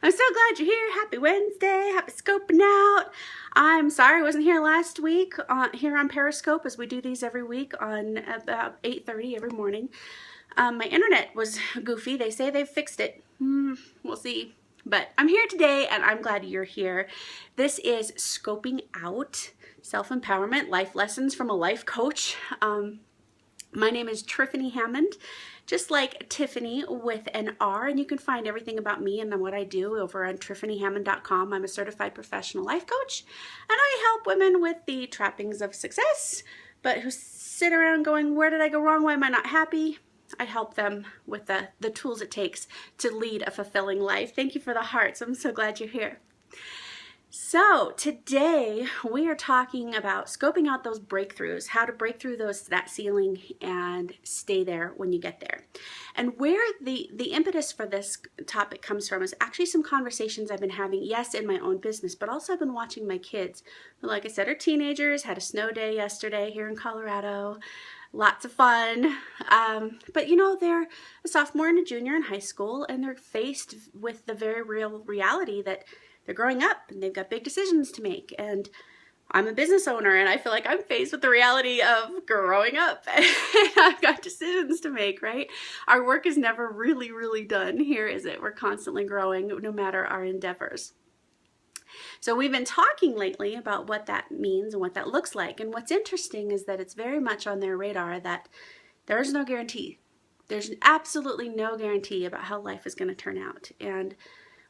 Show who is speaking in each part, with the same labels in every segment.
Speaker 1: I'm so glad you're here. Happy Wednesday. Happy scoping out. I'm sorry I wasn't here last week here on Periscope, as we do these every week on about 8:30 every morning. My internet was goofy. They say they've fixed it. We'll see. But I'm here today, and I'm glad you're here. This is Scoping Out, Self-Empowerment, Life Lessons from a Life Coach. My name is Triffany Hammond, just like Tiffany with an R, and you can find everything about me and what I do over on triffanyhammond.com. I'm a certified professional life coach, and I help women with the trappings of success, but who sit around going, where did I go wrong? Why am I not happy? I help them with the tools it takes to lead a fulfilling life. Thank you for the hearts. I'm so glad you're here. So today we are talking about scoping out those breakthroughs, how to break through that ceiling and stay there when you get there. And where the impetus for this topic comes from is actually some conversations I've been having, yes, in my own business, but also I've been watching my kids, who, like I said, are teenagers, had a snow day yesterday here in Colorado. Lots of fun. But you know, they're a sophomore and a junior in high school, and they're faced with the very real reality that they're growing up and they've got big decisions to make. And I'm a business owner, and I feel like I'm faced with the reality of growing up and I've got decisions to make, right? Our work is never really done here, is it? We're constantly growing no matter our endeavors. So we've been talking lately about what that means and what that looks like. And what's interesting is that it's very much on their radar that there's no guarantee. There's absolutely no guarantee about how life is going to turn out. And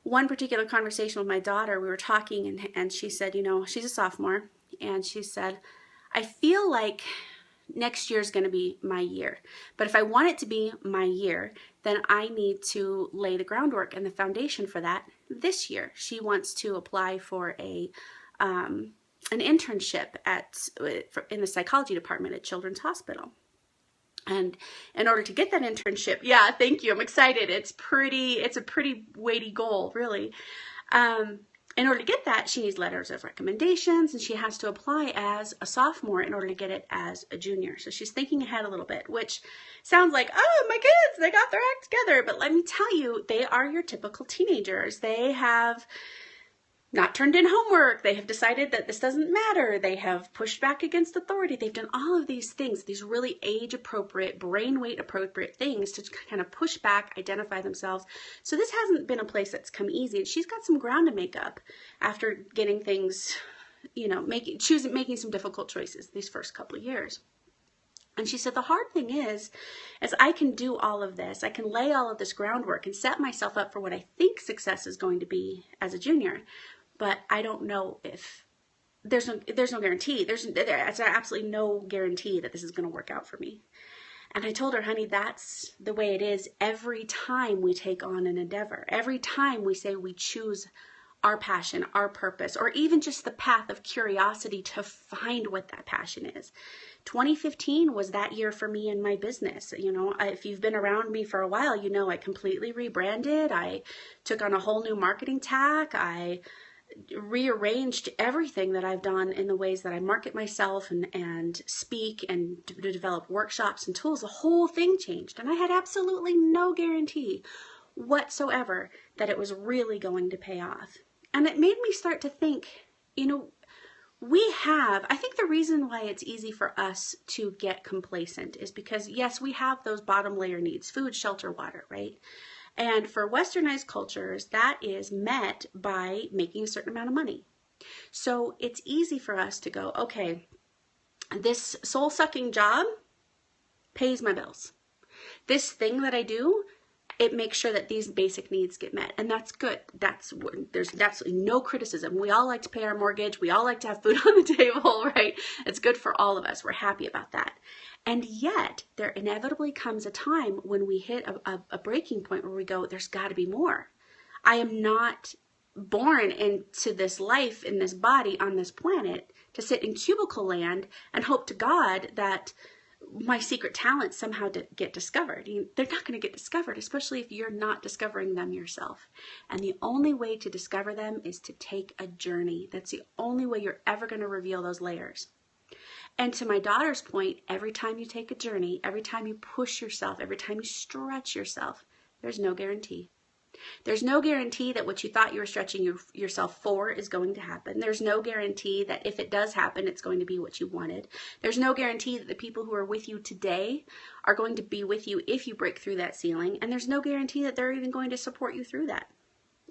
Speaker 1: one particular conversation with my daughter, we were talking and she said, you know, she's a sophomore, and she said, I feel like next year is going to be my year. But if I want it to be my year, then I need to lay the groundwork and the foundation for that this year. She wants to apply for an internship in the psychology department at Children's Hospital. And in order to get that internship, yeah, thank you, I'm excited. It's a pretty weighty goal, really. In order to get that, she needs letters of recommendations, and she has to apply as a sophomore in order to get it as a junior. So she's thinking ahead a little bit, which sounds like, oh, my kids, they got their act together. But let me tell you, they are your typical teenagers. They have not turned in homework. They have decided that this doesn't matter. They have pushed back against authority. They've done all of these things, these really age-appropriate, brain-weight-appropriate things to kind of push back, identify themselves. So this hasn't been a place that's come easy. And she's got some ground to make up after getting things, you know, making some difficult choices these first couple of years. And she said, the hard thing is I can do all of this. I can lay all of this groundwork and set myself up for what I think success is going to be as a junior. But I don't know if there's no guarantee. There's absolutely no guarantee that this is going to work out for me. And I told her, honey, that's the way it is every time we take on an endeavor. Every time we say we choose our passion, our purpose, or even just the path of curiosity to find what that passion is. 2015 was that year for me in my business. You know, if you've been around me for a while, you know I completely rebranded. I took on a whole new marketing tack. I rearranged everything that I've done in the ways that I market myself and speak and to develop workshops and tools. The whole thing changed, and I had absolutely no guarantee whatsoever that it was really going to pay off. And it made me start to think, you know, I think the reason why it's easy for us to get complacent is because, yes, we have those bottom layer needs, food, shelter, water, right? And for westernized cultures, that is met by making a certain amount of money. So it's easy for us to go, okay, this soul-sucking job pays my bills. This thing that I do, it makes sure that these basic needs get met. And that's good. There's absolutely no criticism. We all like to pay our mortgage. We all like to have food on the table, right? It's good for all of us. We're happy about that. And yet, there inevitably comes a time when we hit a breaking point where we go, there's got to be more. I am not born into this life, in this body, on this planet, to sit in cubicle land and hope to God that my secret talents somehow get discovered. They're not going to get discovered, especially if you're not discovering them yourself. And the only way to discover them is to take a journey. That's the only way you're ever going to reveal those layers. And to my daughter's point, every time you take a journey, every time you push yourself, every time you stretch yourself, there's no guarantee. There's no guarantee that what you thought you were stretching yourself for is going to happen. There's no guarantee that if it does happen, it's going to be what you wanted. There's no guarantee that the people who are with you today are going to be with you if you break through that ceiling. And there's no guarantee that they're even going to support you through that.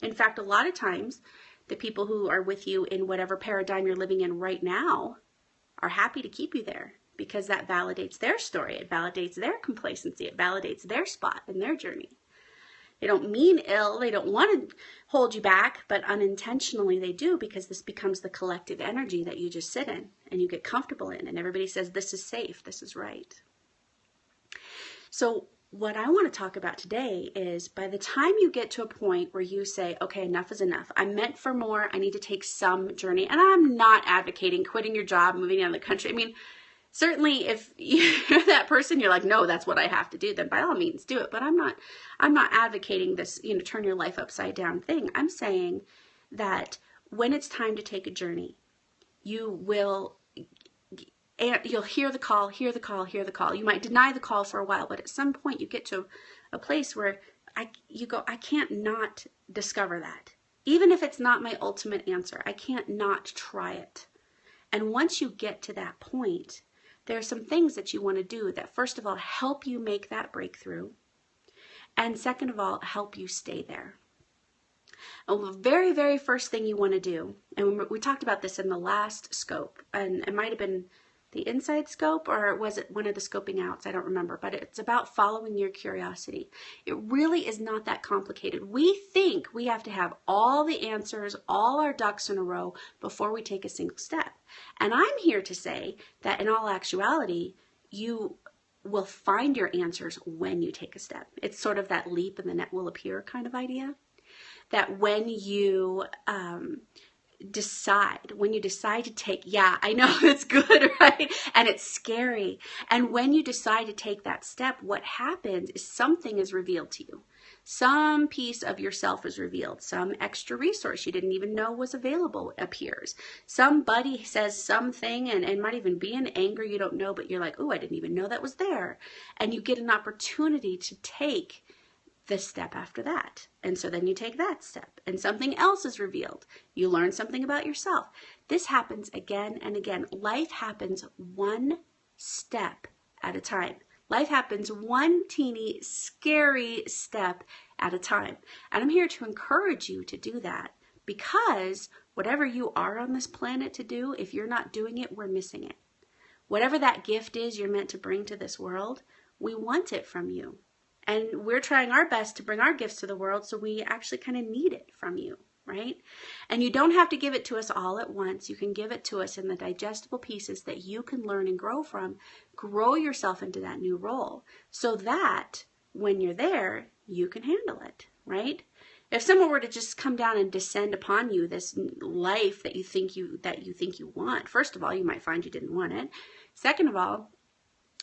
Speaker 1: In fact, a lot of times, the people who are with you in whatever paradigm you're living in right now are happy to keep you there because that validates their story. It validates their complacency. It validates their spot in their journey. They don't mean ill, they don't want to hold you back, but unintentionally they do, because this becomes the collective energy that you just sit in and you get comfortable in, and everybody says this is safe, this is right. So what I want to talk about today is, by the time you get to a point where you say, okay, enough is enough, I'm meant for more, I need to take some journey, and I'm not advocating quitting your job, moving out of the country. I mean, certainly if you're that person, you're like, no, that's what I have to do, then by all means do it. But I'm not advocating this, turn your life upside down thing. I'm saying that when it's time to take a journey, you'll hear the call, hear the call, hear the call. You might deny the call for a while, but at some point you get to a place where you go, I can't not discover that. Even if it's not my ultimate answer, I can't not try it. And once you get to that point, there are some things that you want to do that, first of all, help you make that breakthrough. And second of all, help you stay there. And the very, very first thing you want to do, and we talked about this in the last scope, and it might have been the inside scope, or was it one of the scoping outs? I don't remember, but it's about following your curiosity. It really is not that complicated. We think we have to have all the answers, all our ducks in a row before we take a single step. And I'm here to say that in all actuality, you will find your answers when you take a step. It's sort of that leap and the net will appear kind of idea. That when you decide to take, yeah, I know it's good, right? And it's scary. And when you decide to take that step, what happens is something is revealed to you. Some piece of yourself is revealed. Some extra resource you didn't even know was available appears. Somebody says something, and it might even be an anger you don't know, but you're like, oh, I didn't even know that was there. And you get an opportunity to take the step after that. And so then you take that step and something else is revealed. You learn something about yourself. This happens again and again. Life happens one step at a time. Life happens one teeny, scary step at a time. And I'm here to encourage you to do that, because whatever you are on this planet to do, if you're not doing it, we're missing it. Whatever that gift is you're meant to bring to this world, we want it from you. And we're trying our best to bring our gifts to the world, so we actually kind of need it from you, right? And you don't have to give it to us all at once. You can give it to us in the digestible pieces that you can learn and grow from. Grow yourself into that new role so that when you're there, you can handle it, right? If someone were to just come down and descend upon you this life that you think you want, first of all, you might find you didn't want it. Second of all,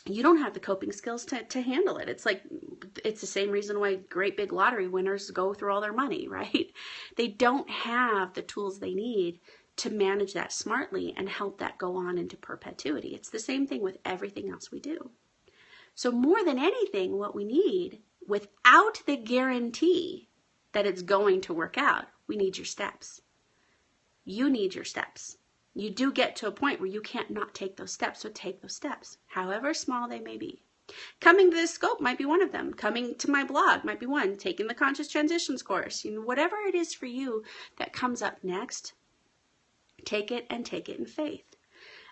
Speaker 1: you don't have the coping skills to handle it. It's the same reason why great big lottery winners go through all their money, right? They don't have the tools they need to manage that smartly and help that go on into perpetuity. It's the same thing with everything else we do. So more than anything, what we need, without the guarantee that it's going to work out, we need your steps. You need your steps. You do get to a point where you can't not take those steps, so take those steps, however small they may be. Coming to this scope might be one of them. Coming to my blog might be one. Taking the Conscious Transitions course. Whatever it is for you that comes up next, take it and take it in faith.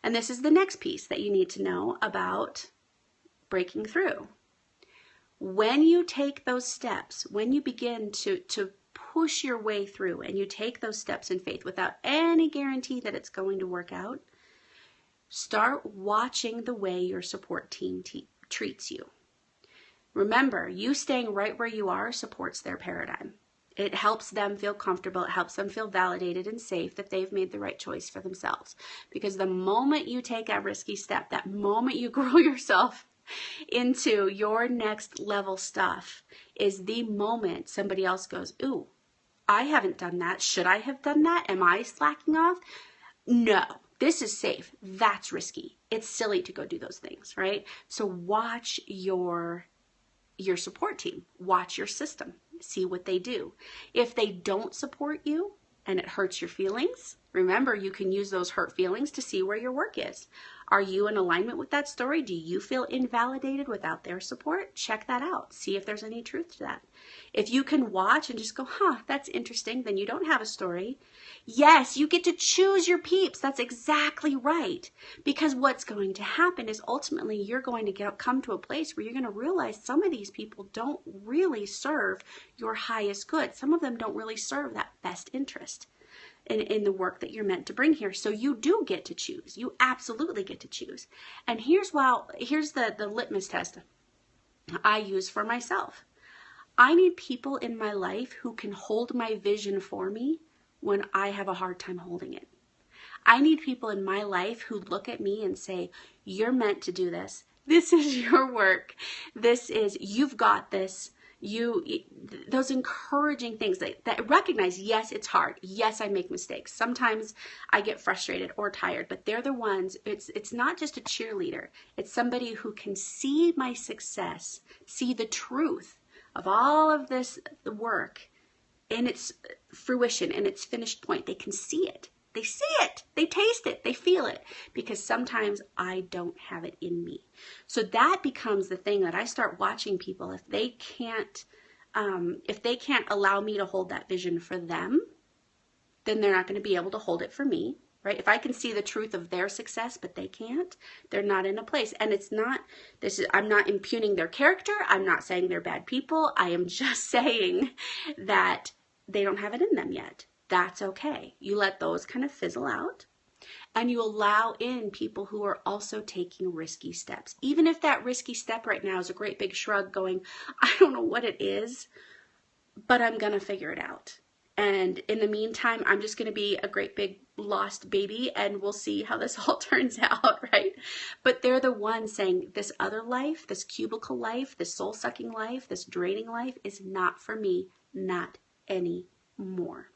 Speaker 1: And this is the next piece that you need to know about breaking through. When you take those steps, when you begin to push your way through and you take those steps in faith without any guarantee that it's going to work out, start watching the way your support team treats you. Remember, you staying right where you are supports their paradigm. It helps them feel comfortable. It helps them feel validated and safe that they've made the right choice for themselves. Because the moment you take a risky step, that moment you grow yourself into your next level stuff, is the moment somebody else goes, ooh, I haven't done that. Should I have done that? Am I slacking off? No, this is safe. That's risky. It's silly to go do those things, right? So watch your support team. Watch your system. see what they do. If they don't support you and it hurts your feelings, remember, you can use those hurt feelings to see where your work is. Are you in alignment with that story? Do you feel invalidated without their support? Check that out. See if there's any truth to that. If you can watch and just go, that's interesting, then you don't have a story. Yes, you get to choose your peeps. That's exactly right. Because what's going to happen is ultimately you're going to come to a place where you're going to realize some of these people don't really serve your highest good. Some of them don't really serve that best interest in the work that you're meant to bring here. So you do get to choose. You absolutely get to choose. And here's the litmus test I use for myself. I need people in my life who can hold my vision for me when I have a hard time holding it. I need people in my life who look at me and say, you're meant to do this. This is your work. You've got this. Those encouraging things that recognize, yes, it's hard. Yes, I make mistakes. Sometimes I get frustrated or tired, but they're the ones, it's not just a cheerleader. It's somebody who can see my success, see the truth of all of this work in its fruition, in its finished point. They can see it. They see it, they taste it, they feel it, because sometimes I don't have it in me. So that becomes the thing that I start watching people. If they can't allow me to hold that vision for them, then they're not going to be able to hold it for me, right? If I can see the truth of their success, but they can't, they're not in a place. And I'm not impugning their character. I'm not saying they're bad people. I am just saying that they don't have it in them yet. That's okay. You let those kind of fizzle out and you allow in people who are also taking risky steps. Even if that risky step right now is a great big shrug going, I don't know what it is, but I'm going to figure it out. And in the meantime, I'm just going to be a great big lost baby and we'll see how this all turns out, right? But they're the ones saying this other life, this cubicle life, this soul-sucking life, this draining life is not for me, not anymore.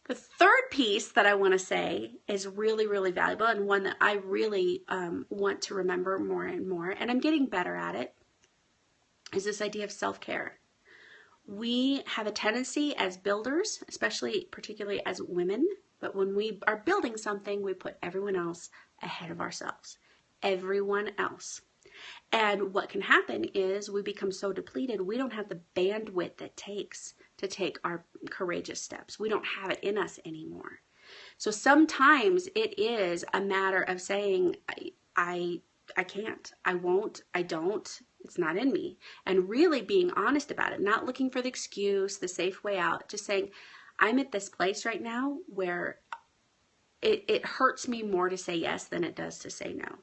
Speaker 1: The third piece that I want to say is really, really valuable and one that I really want to remember more and more, and I'm getting better at it, is this idea of self-care. We have a tendency as builders, particularly as women, but when we are building something, we put everyone else ahead of ourselves. Everyone else. And what can happen is we become so depleted, we don't have the bandwidth it takes to take our courageous steps. We don't have it in us anymore. So sometimes it is a matter of saying, I can't, I won't, I don't, it's not in me. And really being honest about it, not looking for the excuse, the safe way out, just saying, I'm at this place right now where it hurts me more to say yes than it does to say no.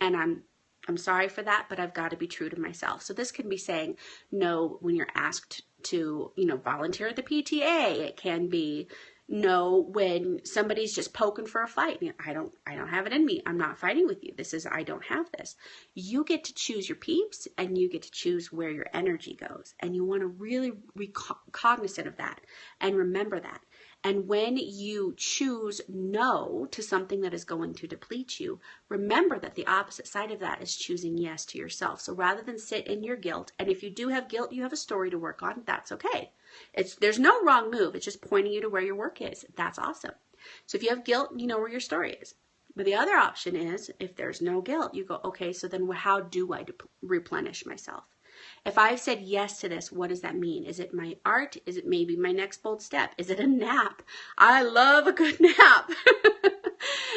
Speaker 1: And I'm sorry for that, but I've got to be true to myself. So this can be saying no when you're asked to, volunteer at the PTA. It can be no when somebody's just poking for a fight. I don't have it in me. I'm not fighting with you. I don't have this. You get to choose your peeps and you get to choose where your energy goes. And you want to really be cognizant of that and remember that. And when you choose no to something that is going to deplete you, remember that the opposite side of that is choosing yes to yourself. So rather than sit in your guilt, and if you do have guilt, you have a story to work on, that's okay. There's no wrong move. It's just pointing you to where your work is. That's awesome. So if you have guilt, you know where your story is. But the other option is, if there's no guilt, you go, okay, so then how do I replenish myself? If I've said yes to this, what does that mean? Is it my art? Is it maybe my next bold step? Is it a nap? I love a good nap.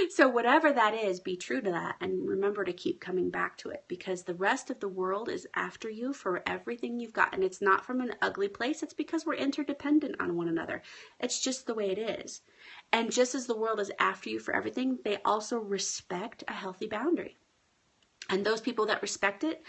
Speaker 1: So whatever that is, be true to that and remember to keep coming back to it, because the rest of the world is after you for everything you've got. And it's not from an ugly place. It's because we're interdependent on one another. It's just the way it is. And just as the world is after you for everything, they also respect a healthy boundary. And those people that respect it,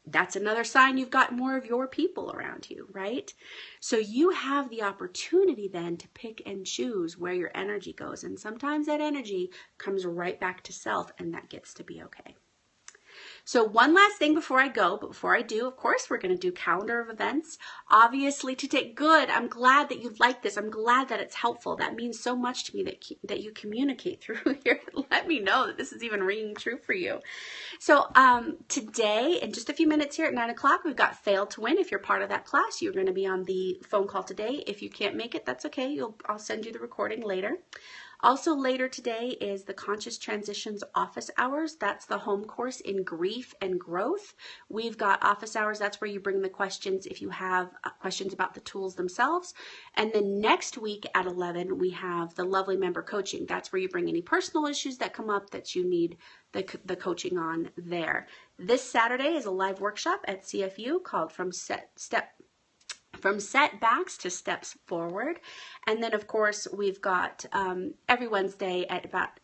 Speaker 1: that's another sign you've got more of your people around you, right? So you have the opportunity then to pick and choose where your energy goes. And sometimes that energy comes right back to self, and that gets to be okay. So one last thing before I go, but before I do, of course, we're going to do calendar of events. Obviously, to take good, I'm glad that you like this. I'm glad that it's helpful. That means so much to me that you communicate through here. Let me know that this is even ringing true for you. So today, in just a few minutes here at 9 o'clock, we've got Fail to Win. If you're part of that class, you're going to be on the phone call today. If you can't make it, that's okay. I'll send you the recording later. Also later today is the Conscious Transitions office hours. That's the home course in grief and growth. We've got office hours. That's where you bring the questions if you have questions about the tools themselves. And then next week at 11, we have the lovely member coaching. That's where you bring any personal issues that come up that you need the coaching on there. This Saturday is a live workshop at CFU called From Setbacks to Steps Forward. And then of course we've got every Wednesday at about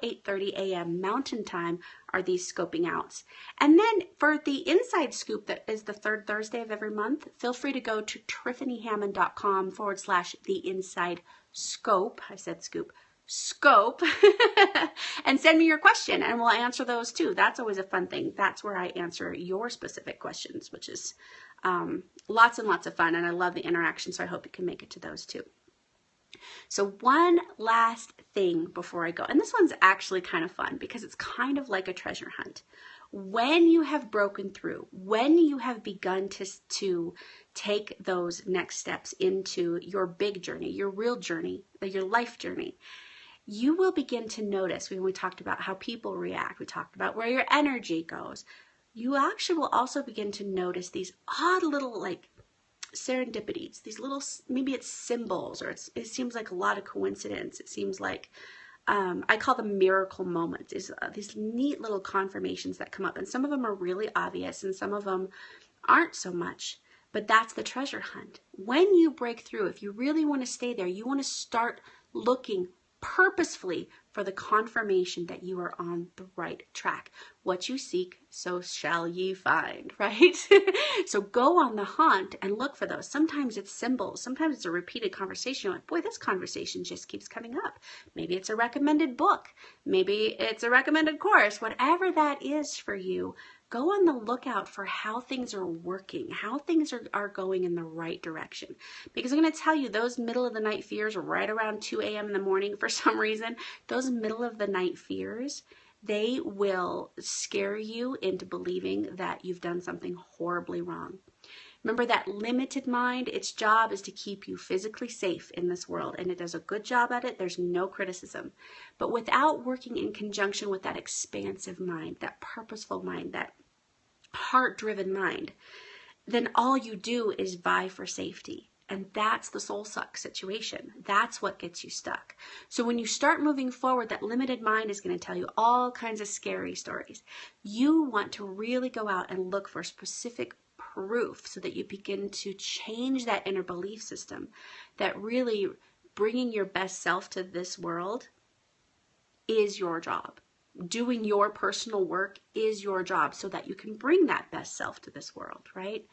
Speaker 1: 8:30 a.m. Mountain Time are these scoping outs. And then for the inside scoop that is the third Thursday of every month, feel free to go to tiffanyhammond.com/the inside scope. I said scoop. Scope and send me your question and we'll answer those too. That's always a fun thing. That's where I answer your specific questions, which is lots and lots of fun, and I love the interaction, so I hope you can make it to those too. So one last thing before I go, and this one's actually kind of fun because it's kind of like a treasure hunt. When you have broken through, when you have begun to take those next steps into your big journey, your real journey, your life journey, you will begin to notice, when we talked about how people react, we talked about where your energy goes, you actually will also begin to notice these odd little like serendipities, these little, maybe it's symbols, or it seems like a lot of coincidence. It seems like, I call them miracle moments, is these neat little confirmations that come up. And some of them are really obvious and some of them aren't so much, but that's the treasure hunt. When you break through, if you really want to stay there, you want to start looking purposefully for the confirmation that you are on the right track. What you seek, so shall ye find, right? So go on the hunt and look for those. Sometimes it's symbols. Sometimes it's a repeated conversation. You're like, boy, this conversation just keeps coming up. Maybe it's a recommended book. Maybe it's a recommended course. Whatever that is for you, go on the lookout for how things are working, how things are going in the right direction. Because I'm going to tell you, those middle of the night fears right around 2 a.m. in the morning for some reason, those middle of the night fears, they will scare you into believing that you've done something horribly wrong. Remember that limited mind, its job is to keep you physically safe in this world, and it does a good job at it. There's no criticism. But without working in conjunction with that expansive mind, that purposeful mind, that heart-driven mind, then all you do is vie for safety. And that's the soul suck situation. That's what gets you stuck. So when you start moving forward, that limited mind is going to tell you all kinds of scary stories. You want to really go out and look for specific proof so that you begin to change that inner belief system, that really bringing your best self to this world is your job. Doing your personal work is your job so that you can bring that best self to this world, right?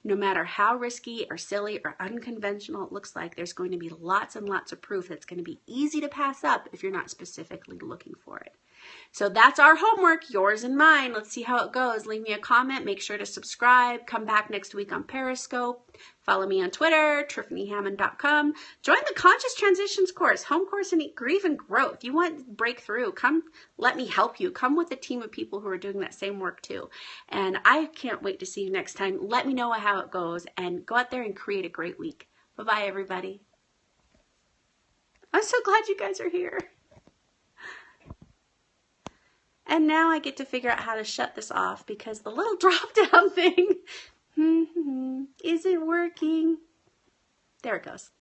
Speaker 1: No matter how risky or silly or unconventional it looks like, there's going to be lots and lots of proof that's going to be easy to pass up if you're not specifically looking for it. So that's our homework, yours and mine. Let's see how it goes. Leave me a comment. Make sure to subscribe. Come back next week on Periscope. Follow me on Twitter, tiffanyhammond.com. Join the Conscious Transitions course, home course in grief and growth. You want breakthrough? Come, let me help you. Come with a team of people who are doing that same work too. And I can't wait to see you next time. Let me know how it goes and go out there and create a great week. Bye-bye, everybody. I'm so glad you guys are here. And now I get to figure out how to shut this off because the little drop down thing isn't working. There it goes.